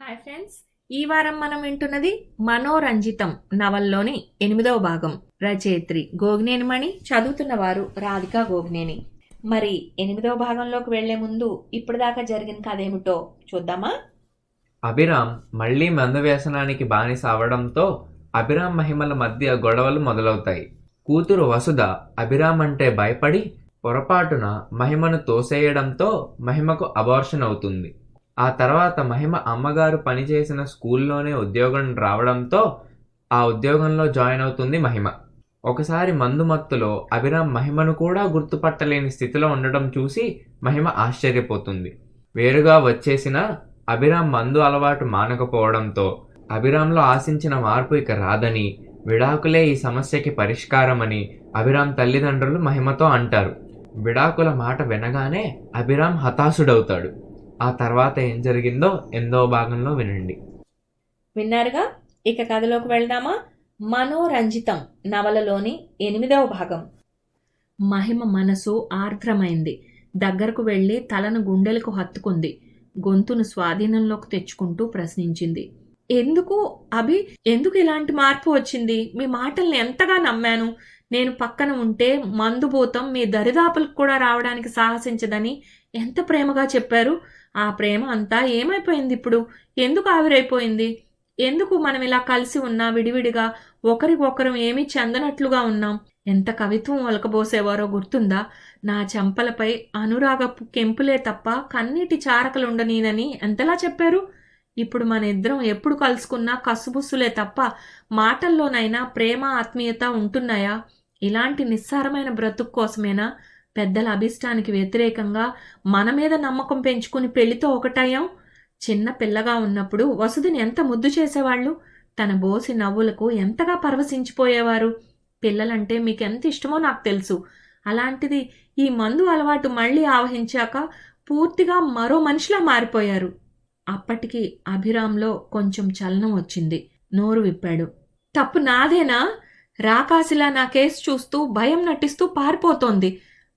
Hi friends, ఈ వారం మనం వింటున్నది మనోరంజితం నవల్లోని 8వ భాగం. రచయిత్రి గోగినేని మణి, చదువుతున్న వారు రాధికా గోగినేని. మరి 8వ భాగంలోకి వెళ్లే ముందు ఇప్పటిదాకా జరిగిన కథ ఏమిటో చూద్దామా? అభిరామ్ మళ్లీ మందు వ్యసనానికి బానిస అవడంతో అభిరామ్ మహిమల మధ్య గొడవలు మొదలవుతాయి. కూతురు వసుధ అభిరామ్ అంటే భయపడి పొరపాటున మహిమను తోసేయడంతో మహిమకు అబార్షన్ అవుతుంది. ఆ తర్వాత మహిమ అమ్మగారు పనిచేసిన స్కూల్లోనే ఉద్యోగం రావడంతో ఆ ఉద్యోగంలో జాయిన్ అవుతుంది మహిమ. ఒకసారి మందు మత్తులో అభిరామ్ మహిమను కూడా గుర్తుపట్టలేని స్థితిలో ఉండడం చూసి మహిమ ఆశ్చర్యపోతుంది. వేరుగా వచ్చేసిన అభిరామ్ మందు అలవాటు మానకపోవడంతో అభిరామ్లో ఆశించిన మార్పు ఇక రాదని, విడాకులే ఈ సమస్యకి పరిష్కారమని అభిరామ్ తల్లిదండ్రులు మహిమతో అంటారు. విడాకుల మాట వినగానే అభిరామ్ హతాశుడవుతాడు. ఆ తర్వాత ఏం జరిగిందో 8వ భాగంలో వినండి. విన్నారుగా, ఇక కథలోకి వెళ్దామా? మనోరంజితం నవలలోని 8వ భాగం. మహిమ మనసు ఆర్ద్రమైంది. దగ్గరకు వెళ్లి తలను గుండెలకు హత్తుకుంది. గొంతును స్వాధీనంలోకి తెచ్చుకుంటూ ప్రశ్నించింది. ఎందుకు ఇలాంటి మార్పు వచ్చింది? మీ మాటల్ని ఎంతగా నమ్మాను. నేను పక్కన ఉంటే మందుభూతం మీ దరిదాపులకు కూడా రావడానికి సాహసించదని ఎంత ప్రేమగా చెప్పారు. ఆ ప్రేమ అంతా ఏమైపోయింది ఇప్పుడు? ఎందుకు ఆవిరైపోయింది? ఎందుకు మనం ఇలా కలిసి ఉన్నా విడివిడిగా ఒకరికొకరం ఏమీ చెందనట్లుగా ఉన్నాం? ఎంత కవిత్వం ఒలకబోసేవారో గుర్తుందా? నా చెంపలపై అనురాగపు కెంపులే తప్ప కన్నీటి చారకలుండనీనని ఎంతలా చెప్పారు. ఇప్పుడు మన ఇద్దరం ఎప్పుడు కలుసుకున్నా కసుబుస్సులే తప్ప మాటల్లోనైనా ప్రేమ ఆత్మీయత ఉంటున్నాయా? ఇలాంటి నిస్సారమైన బ్రతుకు కోసమేనా పెద్దల అభిష్టానికి వ్యతిరేకంగా మన మీద నమ్మకం పెంచుకుని పెళ్లితో ఒకటయ్యాం? చిన్న పిల్లగా ఉన్నప్పుడు వసుధిని ఎంత ముద్దు చేసేవాళ్ళు. తన బోసి నవ్వులకు ఎంతగా పరవశించిపోయేవారు. పిల్లలంటే మీకెంత ఇష్టమో నాకు తెలుసు. అలాంటిది ఈ మందు అలవాటు మళ్లీ ఆవహించాక పూర్తిగా మరో మనిషిలా మారిపోయారు. అప్పటికి అభిరామ్లో కొంచెం చలనం వచ్చింది. నోరు విప్పాడు. తప్పు నాదేనా? రాకాసిలా నా కేసు చూస్తూ భయం నటిస్తూ పారిపోతోంది.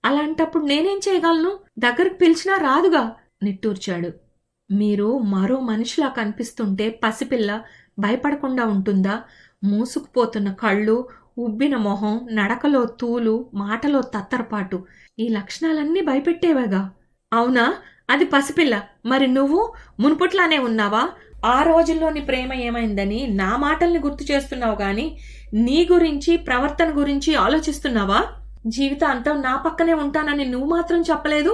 అలాంటప్పుడు నేనేం చేయగలను? దగ్గరకు పిలిచినా రాదుగా నిట్టూర్చాడు. మీరు మరో మనిషిలా కనిపిస్తుంటే పసిపిల్ల భయపడకుండా ఉంటుందా? మూసుకుపోతున్న కళ్ళు, ఉబ్బిన మొహం, నడకలో తూలు, మాటలో తత్తరపాటు, ఈ లక్షణాలన్నీ భయపెట్టేవేగా. అవునా? అది పసిపిల్ల. మరి నువ్వు మునుపట్లానే ఉన్నావా? ఆ రోజుల్లోని ప్రేమ ఏమైందని నా మాటల్ని గుర్తు చేస్తున్నావు గాని నీ గురించి, ప్రవర్తన గురించి ఆలోచిస్తున్నావా? జీవితాంతం నా పక్కనే ఉంటానని నువ్వు మాత్రం చెప్పలేదు.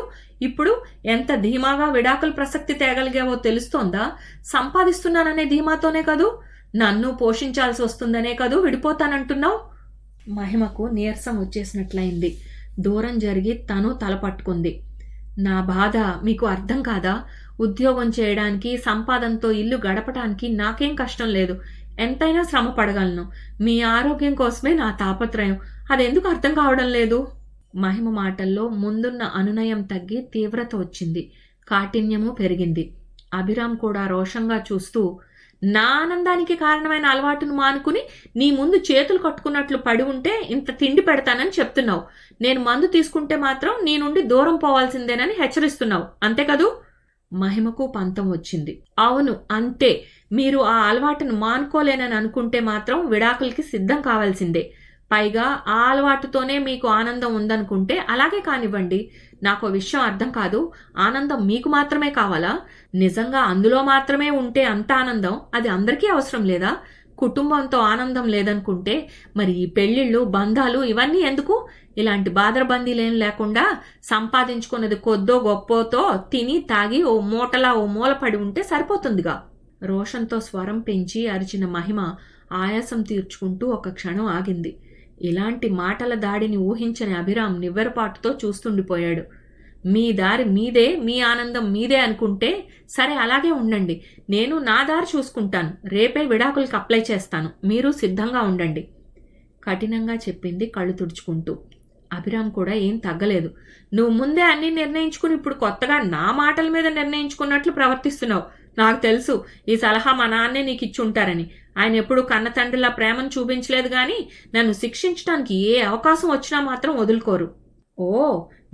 ఇప్పుడు ఎంత ధీమాగా విడాకుల ప్రసక్తి తేగలిగావో తెలుస్తోందా? సంపాదిస్తున్నాననే ధీమాతోనే కదూ, నన్ను పోషించాల్సి వస్తుందనే కదూ విడిపోతానంటున్నావు. మహిమకు నీరసం వచ్చేసినట్లయింది. దూరం జరిగి తను తలపట్టుకుంది. నా బాధ మీకు అర్థం కాదా? ఉద్యోగం చేయడానికి, సంపాదనతో ఇల్లు గడపడానికి నాకేం కష్టం లేదు. ఎంతైనా శ్రమ పడగలను. మీ ఆరోగ్యం కోసమే నా తాపత్రయం. అదెందుకు అర్థం కావడం లేదు? మహిమ మాటల్లో ముందున్న అనునయం తగ్గి తీవ్రత వచ్చింది. కాఠిన్యము పెరిగింది. అభిరామ్ కూడా రోషంగా చూస్తూ, నా ఆనందానికి కారణమైన అలవాటును మానుకుని నీ ముందు చేతులు కట్టుకున్నట్లు పడి ఉంటే ఇంత తిండి పెడతానని చెప్తున్నావు. నేను మందు తీసుకుంటే మాత్రం నీ నుండి దూరం పోవాల్సిందేనని హెచ్చరిస్తున్నావు, అంతే కదూ? మహిమకు పంతం వచ్చింది. అవును, అంతే. మీరు ఆ అలవాటును మానుకోలేనని అనుకుంటే మాత్రం విడాకులకి సిద్ధం కావాల్సిందే. పైగా ఆ అలవాటుతోనే మీకు ఆనందం ఉందనుకుంటే అలాగే కానివ్వండి. నాకు విషయం అర్థం కాదు. ఆనందం మీకు మాత్రమే కావాలా? నిజంగా అందులో మాత్రమే ఉంటే అంత ఆనందం అది అందరికీ అవసరం లేదా? కుటుంబంతో ఆనందం లేదనుకుంటే మరి ఈ పెళ్లిళ్ళు, బంధాలు ఇవన్నీ ఎందుకు? ఇలాంటి బాదరబందీలేం లేకుండా సంపాదించుకున్నది కొద్దో గొప్పోతో తిని తాగి ఓ మూటలా ఓ మూల పడి ఉంటే సరిపోతుందిగా. రోషంతో స్వరం పెంచి అరిచిన మహిమ ఆయాసం తీర్చుకుంటూ ఒక క్షణం ఆగింది. ఇలాంటి మాటల దాడిని ఊహించని అభిరామ్ నివ్వెరపాటుతో చూస్తుండిపోయాడు. మీ దారి మీదే, మీ ఆనందం మీదే అనుకుంటే సరే, అలాగే ఉండండి. నేను నా దారి చూసుకుంటాను. రేపే విడాకులకు అప్లై చేస్తాను. మీరు సిద్ధంగా ఉండండి, కఠినంగా చెప్పింది కళ్ళు తుడుచుకుంటూ. అభిరామ్ కూడా ఏం తగ్గలేదు. నువ్వు ముందే అన్నీ నిర్ణయించుకుని ఇప్పుడు కొత్తగా నా మాటల మీద నిర్ణయించుకున్నట్లు ప్రవర్తిస్తున్నావు. నాకు తెలుసు ఈ సలహా మా నాన్నే నీకు ఇచ్చుంటారని. ఆయన ఎప్పుడు కన్న తండ్రిలా ప్రేమను చూపించలేదు గాని నన్ను శిక్షించడానికి ఏ అవకాశం వచ్చినా మాత్రం వదులుకోరు. ఓ,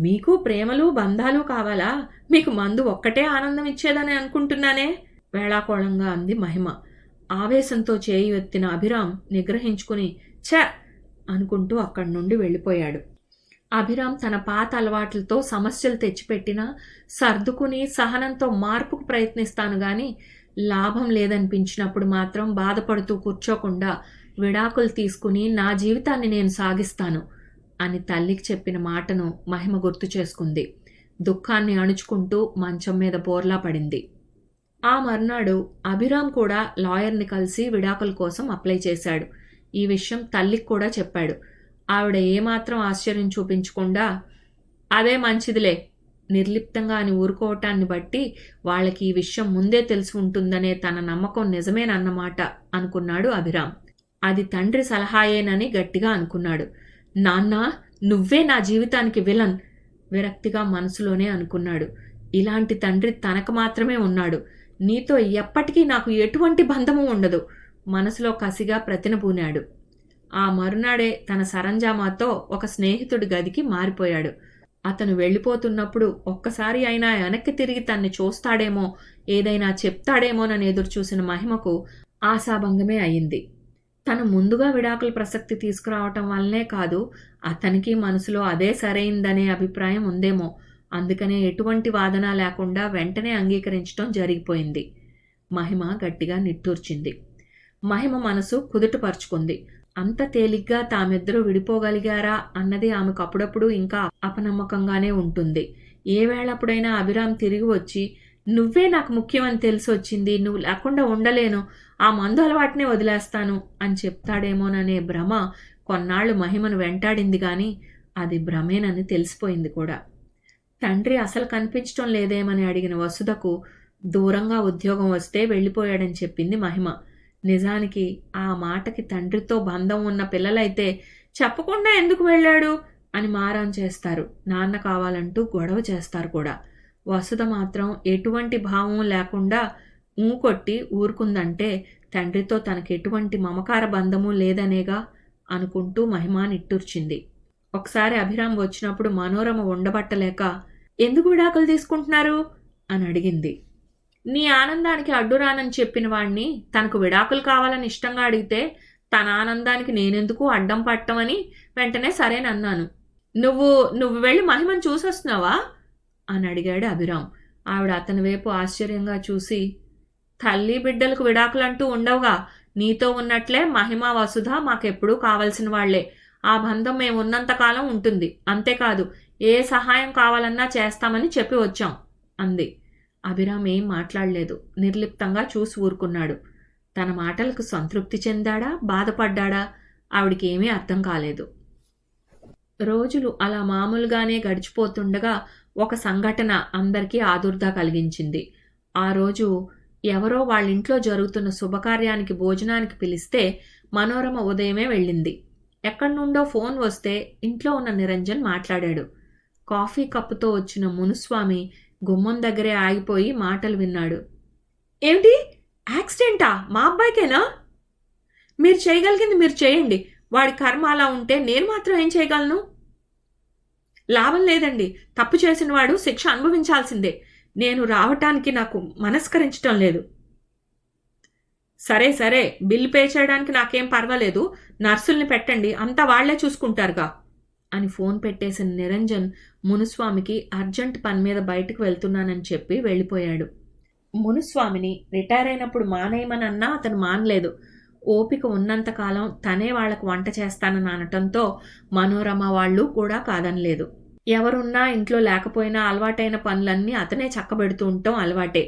మీకు ప్రేమలు బంధాలు కావాలా? మీకు మందు ఒక్కటే ఆనందం ఇచ్చేదని అనుకుంటున్నానే. వేళాకోళంగా అంది మహిమ. ఆవేశంతో చేయి ఎత్తిన అభిరామ్ నిగ్రహించుకుని ఛ అనుకుంటూ అక్కడి నుండి వెళ్ళిపోయాడు. అభిరామ్ తన పాత అలవాట్లతో సమస్యలు తెచ్చిపెట్టినా సర్దుకుని సహనంతో మార్పుకు ప్రయత్నిస్తాను గాని లాభం లేదనిపించినప్పుడు మాత్రం బాధపడుతూ కూర్చోకుండా విడాకులు తీసుకుని నా జీవితాన్ని నేను సాగిస్తాను అని తల్లికి చెప్పిన మాటను మహిమ గుర్తు చేసుకుంది. దుఃఖాన్ని అణుచుకుంటూ మంచం మీద బోర్లా పడింది. ఆ మర్నాడు అభిరామ్ కూడా లాయర్ని కలిసి విడాకుల కోసం అప్లై చేశాడు. ఈ విషయం తల్లికి కూడా చెప్పాడు. ఆవిడ ఏమాత్రం ఆశ్చర్యం చూపించకుండా అదే మంచిదిలే నిర్లిప్తంగా అని ఊరుకోవటాన్ని బట్టి వాళ్ళకి ఈ విషయం ముందే తెలిసి ఉంటుందనే తన నమ్మకం నిజమేనన్నమాట అనుకున్నాడు అభిరామ్. అది తండ్రి సలహాయేనని గట్టిగా అనుకున్నాడు. నాన్న, నువ్వే నా జీవితానికి విలన్ విరక్తిగా మనసులోనే అనుకున్నాడు. ఇలాంటి తండ్రి తనకు మాత్రమే ఉన్నాడు. నీతో ఎప్పటికీ నాకు ఎటువంటి బంధము ఉండదు మనసులో కసిగా ప్రతినబూనాడు. ఆ మరునాడే తన సరంజామాతో ఒక స్నేహితుడి గదికి మారిపోయాడు. అతను వెళ్ళిపోతున్నప్పుడు ఒక్కసారి అయినా వెనక్కి తిరిగి తన్ని చూస్తాడేమో, ఏదైనా చెప్తాడేమోనని ఎదురుచూసిన మహిమకు ఆశాభంగమే అయింది. తను ముందుగా విడాకుల ప్రసక్తి తీసుకురావటం వల్లనే కాదు, అతనికి మనసులో అదే సరైందనే అభిప్రాయం ఉందేమో. అందుకనే ఎటువంటి వాదన లేకుండా వెంటనే అంగీకరించడం జరిగిపోయింది. మహిమ గట్టిగా నిట్టూర్చింది. మహిమ మనసు కుదుటపరుచుకుంది. అంత తేలిగ్గా తామిద్దరూ విడిపోగలిగారా అన్నది ఆమెకు అప్పుడప్పుడు ఇంకా అపనమ్మకంగానే ఉంటుంది. ఏ వేళప్పుడైనా అభిరామ్ తిరిగి వచ్చి నువ్వే నాకు ముఖ్యమని తెలిసి వచ్చింది, నువ్వు లేకుండా ఉండలేను, ఆ మందు అలవాటునే వదిలేస్తాను అని చెప్తాడేమోననే భ్రమ కొన్నాళ్లు మహిమను వెంటాడింది గాని అది భ్రమేనని తెలిసిపోయింది కూడా. తండ్రి అసలు కనిపించటం లేదేమని అడిగిన వసుధకు దూరంగా ఉద్యోగం వస్తే వెళ్ళిపోయాడని చెప్పింది మహిమ. నిజానికి ఆ మాటకి తండ్రితో బంధం ఉన్న పిల్లలైతే చెప్పకుండా ఎందుకు వెళ్ళాడు అని మారం చేస్తారు, నాన్న కావాలంటూ గొడవ చేస్తారు కూడా. వసుధ మాత్రం ఎటువంటి భావం లేకుండా కొట్టి ఊరుకుందంటే తండ్రితో తనకి ఎటువంటి మమకార బంధము లేదనేగా అనుకుంటూ మహిమ నిట్టూర్చింది. ఒకసారి అభిరామ్ వచ్చినప్పుడు మనోరమ ఉండబట్టలేక ఎందుకు విడాకులు తీసుకుంటున్నారు అని అడిగింది. నీ ఆనందానికి అడ్డురానని చెప్పిన వాణ్ణి తనకు విడాకులు కావాలని ఇష్టంగా అడిగితే తన ఆనందానికి నేనెందుకు అడ్డం పట్టమని వెంటనే సరేనన్నాను. నువ్వు వెళ్ళి మహిమను చూసొస్తున్నావా అని అడిగాడు అభిరామ్. ఆవిడ అతని వైపు ఆశ్చర్యంగా చూసి తల్లి బిడ్డలకు విడాకులంటూ ఉండవుగా, నీతో ఉన్నట్లే మహిమ వసుధ మాకెప్పుడూ కావలసిన వాళ్లే, ఆ బంధం మేము ఉన్నంతకాలం ఉంటుంది, అంతేకాదు ఏ సహాయం కావాలన్నా చేస్తామని చెప్పి వచ్చాం అంది. అభిరామ్ ఏం మాట్లాడలేదు, నిర్లిప్తంగా చూసి ఊరుకున్నాడు. తన మాటలకు సంతృప్తి చెందాడా బాధపడ్డాడా ఆవిడికి ఏమీ అర్థం కాలేదు. రోజులు అలా మామూలుగానే గడిచిపోతుండగా ఒక సంఘటన అందరికీ ఆదుర్దా కలిగించింది. ఆ రోజు ఎవరో వాళ్ళింట్లో జరుగుతున్న శుభకార్యానికి భోజనానికి పిలిస్తే మనోరమ ఉదయమే వెళ్ళింది. ఎక్కడి నుండో ఫోన్ వస్తే ఇంట్లో ఉన్న నిరంజన్ మాట్లాడాడు. కాఫీ కప్పుతో వచ్చిన మునుస్వామి గుమ్మం దగ్గరే ఆగిపోయి మాటలు విన్నాడు. ఏమిటి, యాక్సిడెంటా? మా అబ్బాయికేనా? మీరు చేయగలిగింది మీరు చేయండి, వాడి కర్మ అలా ఉంటే నేను మాత్రం ఏం చేయగలను? లాభం లేదండి, తప్పు చేసిన వాడు శిక్ష అనుభవించాల్సిందే. నేను రావటానికి నాకు మనస్కరించటం లేదు. సరే బిల్లు పే చేయడానికి నాకేం పర్వాలేదు, నర్సుల్ని పెట్టండి, అంతా వాళ్లే చూసుకుంటారుగా అని ఫోన్ పెట్టేసిన నిరంజన్ మునుస్వామికి అర్జెంట్ పని మీద బయటకు వెళ్తున్నానని చెప్పి వెళ్ళిపోయాడు. మునుస్వామిని రిటైర్ అయినప్పుడు మానేయమనన్నా అతను మానలేదు. ఓపిక ఉన్నంతకాలం తనే వాళ్లకు వంట చేస్తానని అనటంతో మనోరమ వాళ్ళు కూడా కాదనలేదు. ఎవరున్నా ఇంట్లో లేకపోయినా అలవాటైన పనులన్నీ అతనే చక్కబెడుతూ ఉండటం అలవాటే.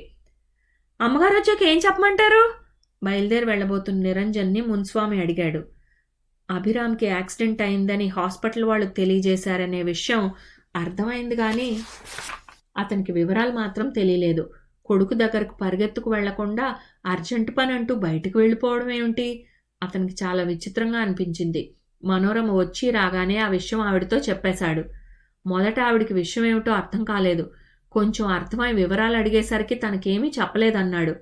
అమ్మగారు వచ్చాక ఏం చెప్పమంటారు? బయలుదేరి వెళ్లబోతున్న నిరంజన్ని మున్స్వామి అడిగాడు. అభిరామ్కి యాక్సిడెంట్ అయిందని హాస్పిటల్ వాళ్ళు తెలియజేశారనే విషయం అర్థమైంది కానీ అతనికి వివరాలు మాత్రం తెలియలేదు. కొడుకు దగ్గరకు పరిగెత్తుకు వెళ్లకుండా అర్జెంట్ పని అంటూ బయటకు వెళ్ళిపోవడం ఏమిటి? అతనికి చాలా విచిత్రంగా అనిపించింది. మనోరమ వచ్చి రాగానే ఆ విషయం ఆవిడతో చెప్పేశాడు. మొదట ఆవిడికి విషయం ఏమిటో అర్థం కాలేదు. కొంచెం అర్థమై వివరాలు అడిగేసరికి తనకేమీ చెప్పలేదన్నాడు.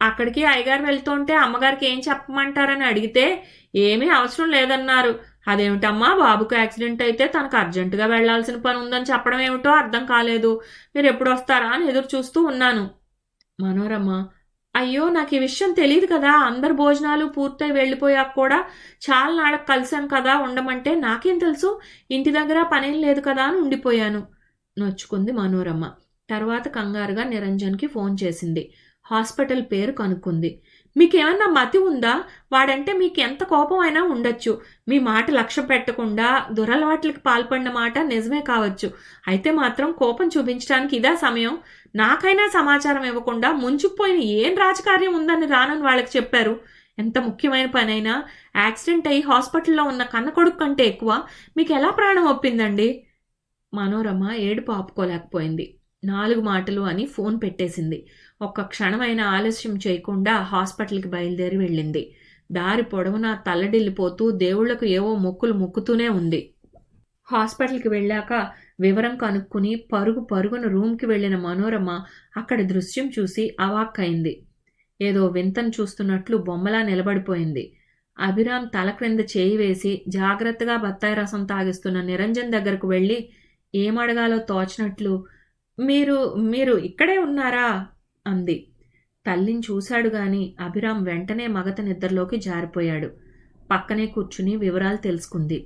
అక్కడికి అయ్యగారు వెళ్తుంటే అమ్మగారికి ఏం చెప్పమంటారని అడిగితే ఏమీ అవసరం లేదన్నారు. అదేమిటమ్మా, బాబుకు యాక్సిడెంట్ అయితే తనకు అర్జెంటుగా వెళ్లాల్సిన పని ఉందని చెప్పడం ఏమిటో అర్థం కాలేదు. మీరు ఎప్పుడు వస్తారా అని ఎదురు చూస్తూ ఉన్నాను. మనోరమ అయ్యో నాకు ఈ విషయం తెలియదు కదా, అందరు భోజనాలు పూర్తయి వెళ్ళిపోయాక కూడా చాలా నాళ్ళకి కలిసాం కదా ఉండమంటే, నాకేం తెలుసు, ఇంటి దగ్గర పనేం లేదు కదా అని ఉండిపోయాను నొచ్చుకుంది మనోరమ. తర్వాత కంగారుగా నిరంజన్కి ఫోన్ చేసింది. హాస్పిటల్ పేరు కనుక్కుంది. మీకేమన్నా మతి ఉందా? వాడంటే మీకు ఎంత కోపం అయినా ఉండొచ్చు, మీ మాట లక్ష్య పెట్టకుండా దురలవాట్లకి పాల్పడిన మాట నిజమే కావచ్చు, అయితే మాత్రం కోపం చూపించడానికి ఇదా సమయం? నాకైనా సమాచారం ఇవ్వకుండా ముంచుకుపోయిన ఏం రాజకార్యం ఉందని రానని వాళ్ళకి చెప్పారు? ఎంత ముఖ్యమైన పనైనా యాక్సిడెంట్ అయ్యి హాస్పిటల్లో ఉన్న కన్న కొడుకు కంటే ఎక్కువ మీకు ఎలా ప్రాణం ఒప్పిందండి? మనోరమ ఏడుపు ఆపుకోలేకపోయింది. 4 మాటలు అని ఫోన్ పెట్టేసింది. ఒక్క క్షణమైన ఆలస్యం చేయకుండా హాస్పిటల్కి బయలుదేరి వెళ్ళింది. దారి పొడవునా తల్లడిల్లిపోతూ దేవుళ్లకు ఏవో మొక్కులు మొక్కుతూనే ఉంది. హాస్పిటల్కి వెళ్ళాక వివరం కనుక్కుని పరుగున రూమ్కి వెళ్ళిన మనోరమ అక్కడి దృశ్యం చూసి అవాక్కయింది. ఏదో వింతను చూస్తున్నట్లు బొమ్మలా నిలబడిపోయింది. అభిరామ్ తల క్రింద చేయి వేసి జాగ్రత్తగా బత్తాయి రసం తాగిస్తున్న నిరంజన్ దగ్గరకు వెళ్ళి ఏమడగాలో తోచినట్లు మీరు ఇక్కడే ఉన్నారా అంది. తల్లిని చూశాడు గాని అభిరామ్ వెంటనే మగత నిద్రలోకి జారిపోయాడు. పక్కనే కూర్చుని వివరాలు తెలుసుకుంది.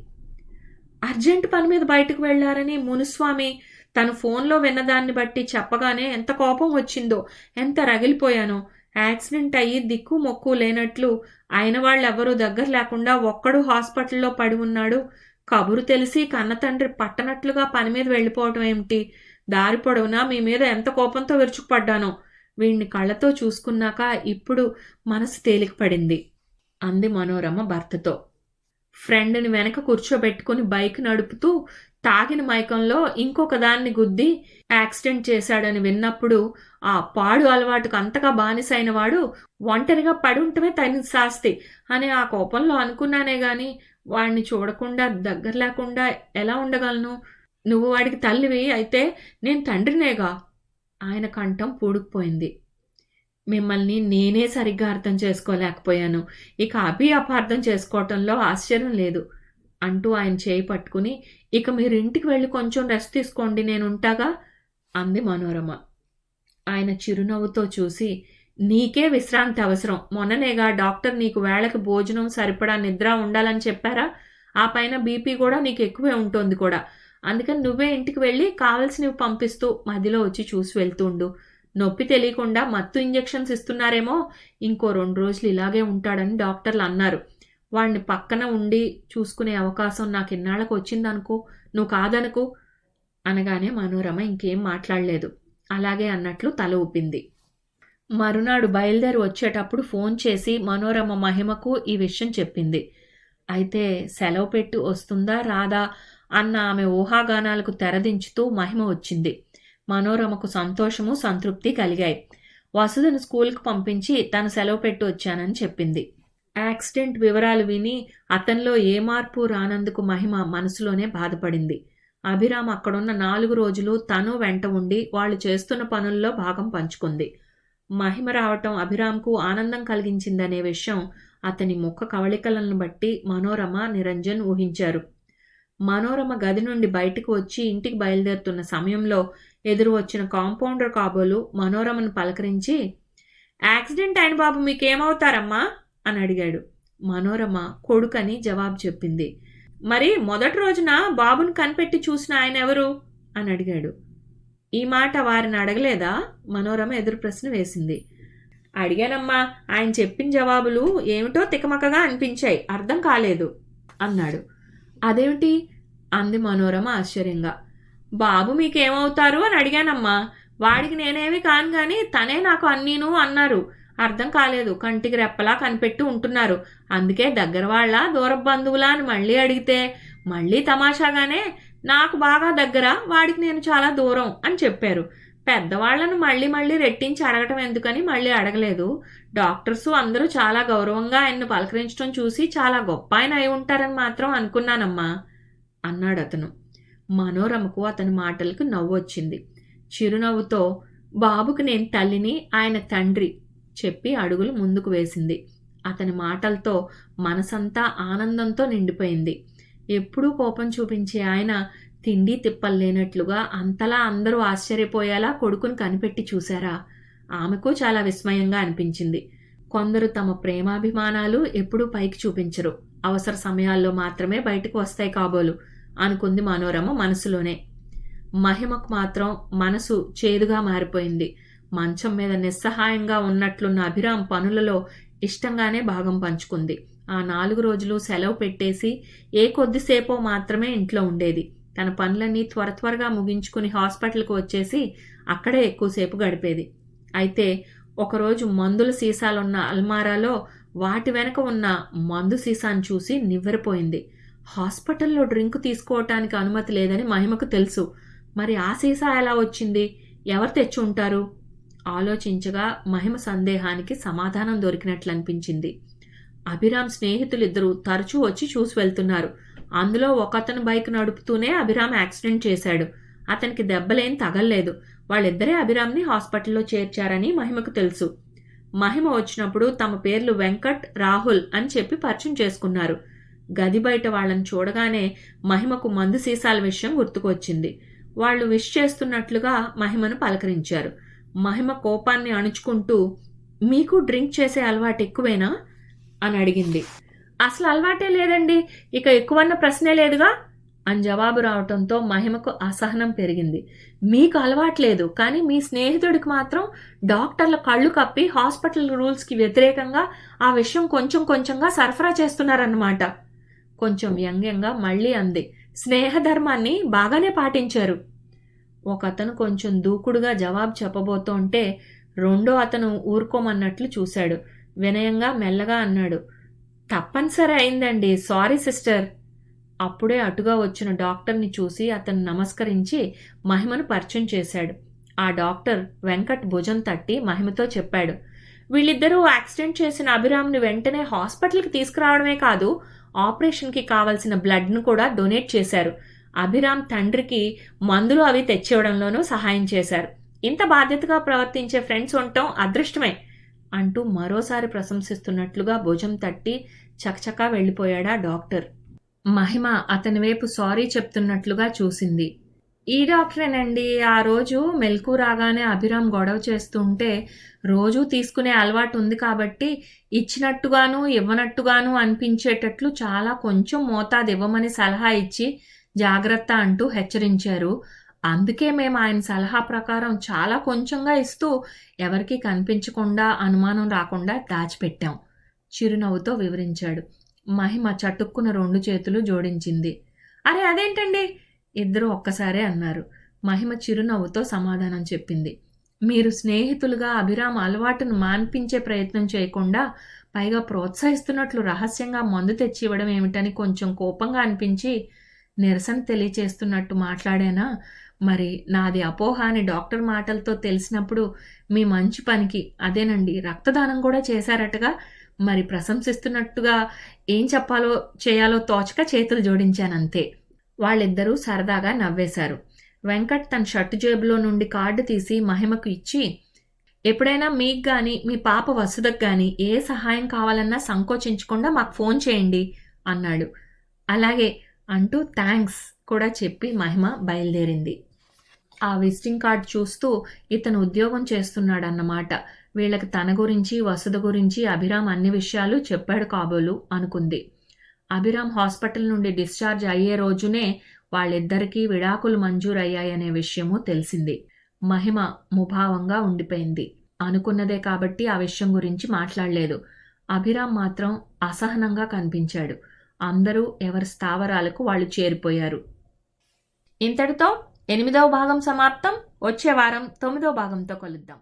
అర్జెంట్ పని మీద బయటకు వెళ్లారని మునుస్వామి తను ఫోన్లో విన్నదాన్ని బట్టి చెప్పగానే ఎంత కోపం వచ్చిందో, ఎంత రగిలిపోయానో. యాక్సిడెంట్ అయ్యి దిక్కు మొక్కు లేనట్లు అయిన వాళ్ళెవ్వరూ దగ్గర లేకుండా ఒక్కడు హాస్పిటల్లో పడి ఉన్నాడు. కబురు తెలిసి కన్నతండ్రి పట్టనట్లుగా పని మీద వెళ్ళిపోవటం ఏమిటి? దారి పొడవునా మీ మీద ఎంత కోపంతో విరుచుకుపడ్డానో. వీణ్ణి కళ్ళతో చూసుకున్నాక ఇప్పుడు మనసు తేలికపడింది అంది మనోరమ భర్తతో. ఫ్రెండ్ని వెనక కూర్చోబెట్టుకుని బైక్ నడుపుతూ తాగిన మైకంలో ఇంకొక దాన్ని గుద్ది యాక్సిడెంట్ చేశాడని విన్నప్పుడు ఆ పాడు అలవాటుకు అంతగా బానిసైన వాడు ఒంటరిగా పడుంటమే తగిన శాస్తి అని ఆ కోపంలో అనుకున్నానే గాని వాడిని చూడకుండా దగ్గర లేకుండా ఎలా ఉండగలను? నువ్వు వాడికి తల్లివి అయితే నేను తండ్రినేగా. ఆయన కంఠం పూడుకుపోయింది. మిమ్మల్ని నేనే సరిగ్గా అర్థం చేసుకోలేకపోయాను, ఇక అపార్థం చేసుకోవటంలో ఆశ్చర్యం లేదు అంటూ ఆయన చేయి పట్టుకుని ఇక మీరు ఇంటికి వెళ్ళి కొంచెం రెస్ట్ తీసుకోండి, నేనుంటాగా అంది మనోరమ. ఆయన చిరునవ్వుతో చూసి నీకే విశ్రాంతి అవసరం, మొన్ననేగా డాక్టర్ నీకు వేళకి భోజనం సరిపడా నిద్ర ఉండాలని చెప్పారా? ఆ పైన బీపీ కూడా నీకు ఎక్కువే ఉంటుంది కూడా, అందుకని నువ్వే ఇంటికి వెళ్ళి కావలసినవి పంపిస్తూ మధ్యలో వచ్చి చూసి వెళ్తుండు. నొప్పి తెలియకుండా మత్తు ఇంజెక్షన్స్ ఇస్తున్నారేమో, ఇంకో 2 రోజులు ఇలాగే ఉంటాడని డాక్టర్లు అన్నారు. వాడిని పక్కన ఉండి చూసుకునే అవకాశం నాకు ఇన్నాళ్ళకు వచ్చిందనుకో, నువ్వు కాదనుకో అనగానే మనోరమ ఇంకేం మాట్లాడలేదు. అలాగే అన్నట్లు తల ఊపింది. మరునాడు బయలుదేరి వచ్చేటప్పుడు ఫోన్ చేసి మనోరమ మహిమకు ఈ విషయం చెప్పింది. అయితే సెలవు పెట్టి వస్తుందా రాదా అన్న ఆమె ఊహాగానాలకు తెరదించుతూ మహిమ వచ్చింది. మనోరమకు సంతోషము సంతృప్తి కలిగాయి. వసుధను స్కూల్కి పంపించి తను సెలవు పెట్టి వచ్చానని చెప్పింది. యాక్సిడెంట్ వివరాలు విని అతనిలో ఏ మార్పు రానందుకు మహిమ మనసులోనే బాధపడింది. అభిరామ్ అక్కడున్న 4 రోజులు తను వెంట ఉండి వాళ్ళు చేస్తున్న పనుల్లో భాగం పంచుకుంది. మహిమ రావటం అభిరామ్కు ఆనందం కలిగించిందనే విషయం అతని ముఖ కవళికలను బట్టి మనోరమ నిరంజన్ ఊహించారు. మనోరమ గది నుండి బయటకు వచ్చి ఇంటికి బయలుదేరుతున్న సమయంలో ఎదురు వచ్చిన కాంపౌండర్ కాబోలు మనోరమను పలకరించి యాక్సిడెంట్ అయిన బాబు మీకేమవుతారమ్మా అని అడిగాడు. మనోరమ కొడుకని జవాబు చెప్పింది. మరి మొదటి రోజున బాబుని కనిపెట్టి చూసిన ఆయన ఎవరు అని అడిగాడు. ఈ మాట వారిని అడగలేదా? మనోరమ ఎదురు ప్రశ్న వేసింది. అడిగానమ్మా, ఆయన చెప్పిన జవాబులు ఏమిటో తికమకగా అనిపించాయి, అర్థం కాలేదు అన్నాడు. అదేమిటి అంది మనోరమ ఆశ్చర్యంగా. బాబు మీకేమవుతారు అని అడిగానమ్మా, వాడికి నేనేమి కాను గాని తనే నాకు అన్నీను అన్నారు. అర్థం కాలేదు, కంటికి రెప్పలా కనిపెట్టి ఉంటున్నారు, అందుకే దగ్గర వాళ్ళ దూర బంధువులా అని మళ్ళీ అడిగితే మళ్ళీ తమాషాగానే నాకు బాగా దగ్గర, వాడికి నేను చాలా దూరం అని చెప్పారు. పెద్దవాళ్లను మళ్ళీ మళ్ళీ రెట్టించి అడగటం ఎందుకని మళ్ళీ అడగలేదు. డాక్టర్సు అందరూ చాలా గౌరవంగా ఆయన్ను పలకరించడం చూసి చాలా గొప్ప ఆయన అయి ఉంటారని మాత్రం అనుకున్నానమ్మా అన్నాడు అతను. మనోరమకు అతని మాటలకు నవ్వు వచ్చింది. చిరునవ్వుతో బాబుకు నేను తల్లిని, ఆయన తండ్రి చెప్పి అడుగులు ముందుకు వేసింది. అతని మాటలతో మనసంతా ఆనందంతో నిండిపోయింది. ఎప్పుడూ కోపం చూపించే ఆయన తిండి తిప్పలేనట్లుగా అంతలా అందరూ ఆశ్చర్యపోయేలా కొడుకుని కనిపెట్టి చూశారా ఆమెకు చాలా విస్మయంగా అనిపించింది. కొందరు తమ ప్రేమాభిమానాలు ఎప్పుడూ పైకి చూపించరు, అవసర సమయాల్లో మాత్రమే బయటకు వస్తాయి కాబోలు అనుకుంది మనోరమ మనసులోనే. మహిమకు మాత్రం మనసు చేదుగా మారిపోయింది. మంచం మీద నిస్సహాయంగా ఉన్నట్లున్న అభిరామ్ పనులలో ఇష్టంగానే భాగం పంచుకుంది. ఆ 4 రోజులు సెలవు పెట్టేసి కొద్దిసేపో మాత్రమే ఇంట్లో ఉండేది. తన పనులన్నీ త్వరగా ముగించుకుని హాస్పిటల్కి వచ్చేసి అక్కడే ఎక్కువసేపు గడిపేది. అయితే ఒకరోజు మందుల సీసాలున్న అల్మారాలో వాటి వెనక ఉన్న మందు సీసాను చూసి నివ్వెరపోయింది. హాస్పిటల్లో డ్రింక్ తీసుకోవటానికి అనుమతి లేదని మహిమకు తెలుసు. మరి ఆ సీసా ఎలా వచ్చింది? ఎవరు తెచ్చి ఉంటారు? ఆలోచించగా మహిమ సందేహానికి సమాధానం దొరికినట్లు అనిపించింది. అభిరామ్ స్నేహితులిద్దరూ తరచూ వచ్చి చూసి వెళ్తున్నారు. అందులో ఒకతను బైక్ నడుపుతూనే అభిరామ్ యాక్సిడెంట్ చేశాడు. అతనికి దెబ్బలేం తగల్లేదు. వాళ్ళిద్దరే అభిరామ్ని హాస్పిటల్లో చేర్చారని మహిమకు తెలుసు. మహిమ వచ్చినప్పుడు తమ పేర్లు వెంకట్, రాహుల్ అని చెప్పి పరిచయం చేసుకున్నారు. గది బయట వాళ్ళని చూడగానే మహిమకు మందు సీసాల విషయం గుర్తుకొచ్చింది. వాళ్ళు విష్ చేస్తున్నట్లుగా మహిమను పలకరించారు. మహిమ కోపాన్ని అణుచుకుంటూ, మీకు డ్రింక్ చేసే అలవాటు ఎక్కువేనా అని అడిగింది. అసలు అలవాటే లేదండి, ఇక ఎక్కువన్న ప్రశ్నే లేదుగా అని జవాబు రావటంతో మహిమకు అసహనం పెరిగింది. మీకు అలవాట్లేదు, కానీ మీ స్నేహితుడికి మాత్రం డాక్టర్ల కళ్ళు కప్పి హాస్పిటల్ రూల్స్కి వ్యతిరేకంగా ఆ విషయం కొంచెంగా సరఫరా చేస్తున్నారన్నమాట. కొంచెం వ్యంగ్యంగా మళ్ళీ అంది. స్నేహధర్మాన్ని బాగానే పాటించారు. ఒకతను కొంచెం దూకుడుగా జవాబు చెప్పబోతుంటే రెండో అతను ఊరుకోమన్నట్లు చూశాడు. వినయంగా మెల్లగా అన్నాడు, తప్పనిసరి అయిందండి, సారీ సిస్టర్. అప్పుడే అటుగా వచ్చిన డాక్టర్ని చూసి అతను నమస్కరించి మహిమను పరిచయం చేశాడు. ఆ డాక్టర్ వెంకట్ భుజం తట్టి మహిమతో చెప్పాడు, వీళ్ళిద్దరూ యాక్సిడెంట్ చేసిన అభిరామ్ని వెంటనే హాస్పిటల్కి తీసుకురావడమే కాదు, ఆపరేషన్కి కావలసిన బ్లడ్ను కూడా డొనేట్ చేశారు. అభిరామ్ తండ్రికి మందులు అవి తెచ్చివ్వడంలోనూ సహాయం చేశారు. ఇంత బాధ్యతగా ప్రవర్తించే ఫ్రెండ్స్ ఉండటం అదృష్టమే అంటూ మరోసారి ప్రశంసిస్తున్నట్లుగా భుజం తట్టి చకచకా వెళ్ళిపోయాడా డాక్టర్. మహిమ అతని వైపు సారీ చెప్తున్నట్లుగా చూసింది. ఈ డాక్టరేనండి, ఆ రోజు మెలకు రాగానే అభిరామ్ గొడవ చేస్తుంటే రోజూ తీసుకునే అలవాటు ఉంది కాబట్టి ఇచ్చినట్టుగాను ఇవ్వనట్టుగాను అనిపించేటట్లు చాలా కొంచెం మోతాదు ఇవ్వమని సలహా ఇచ్చి జాగ్రత్త అంటూ హెచ్చరించారు. అందుకే మేము ఆయన సలహా ప్రకారం చాలా కొంచెంగా ఇస్తూ ఎవరికీ కనిపించకుండా అనుమానం రాకుండా దాచిపెట్టాం చిరునవ్వుతో వివరించాడు. మహిమ చటుక్కున 2 చేతులు జోడించింది. అరే అదేంటండి, ఇద్దరు ఒక్కసారే అన్నారు. మహిమ చిరునవ్వుతో సమాధానం చెప్పింది. మీరు స్నేహితులుగా అభిరామ్ అలవాటును మాన్పించే ప్రయత్నం చేయకుండా పైగా ప్రోత్సహిస్తున్నట్లు రహస్యంగా మందు తెచ్చి ఇవ్వడం ఏమిటని కొంచెం కోపంగా అనిపించి నిరసన తెలియచేస్తున్నట్టు మాట్లాడానా? మరి నాది అపోహ అని డాక్టర్ మాటలతో తెలిసినప్పుడు మీ మంచి పనికి, అదేనండి రక్తదానం కూడా చేశారటగా, మరి ప్రశంసిస్తున్నట్టుగా ఏం చెప్పాలో చేయాలో తోచక చేతులు జోడించానంతే. వాళ్ళిద్దరూ సరదాగా నవ్వేశారు. వెంకట్ తన షర్టు జేబులో నుండి కార్డు తీసి మహిమకు ఇచ్చి, ఎప్పుడైనా మీకు కానీ మీ పాప వసుదకు కానీ ఏ సహాయం కావాలన్నా సంకోచించకుండా మాకు ఫోన్ చేయండి అన్నాడు. అలాగే అంటూ థ్యాంక్స్ కూడా చెప్పి మహిమ బయలుదేరింది. ఆ విజిటింగ్ కార్డు చూస్తూ ఇతను ఉద్యోగం చేస్తున్నాడన్నమాట. వీళ్ళకి తన గురించి వసుద గురించి అభిరామ్ అన్ని విషయాలు చెప్పాడు కాబోలు అనుకుంది. అభిరామ్ హాస్పిటల్ నుండి డిశ్చార్జ్ అయ్యే రోజునే వాళ్ళిద్దరికీ విడాకులు మంజూరయ్యాయనే విషయము తెలిసింది. మహిమ ముభావంగా ఉండిపోయింది. అనుకున్నదే కాబట్టి ఆ విషయం గురించి మాట్లాడలేదు. అభిరామ్ మాత్రం అసహనంగా కనిపించాడు. అందరూ ఎవరి స్థావరాలకు వాళ్ళు చేరిపోయారు. ఇంతటితో 8వ భాగం సమాప్తం. వచ్చే వారం 9వ భాగంతో కలుద్దాం.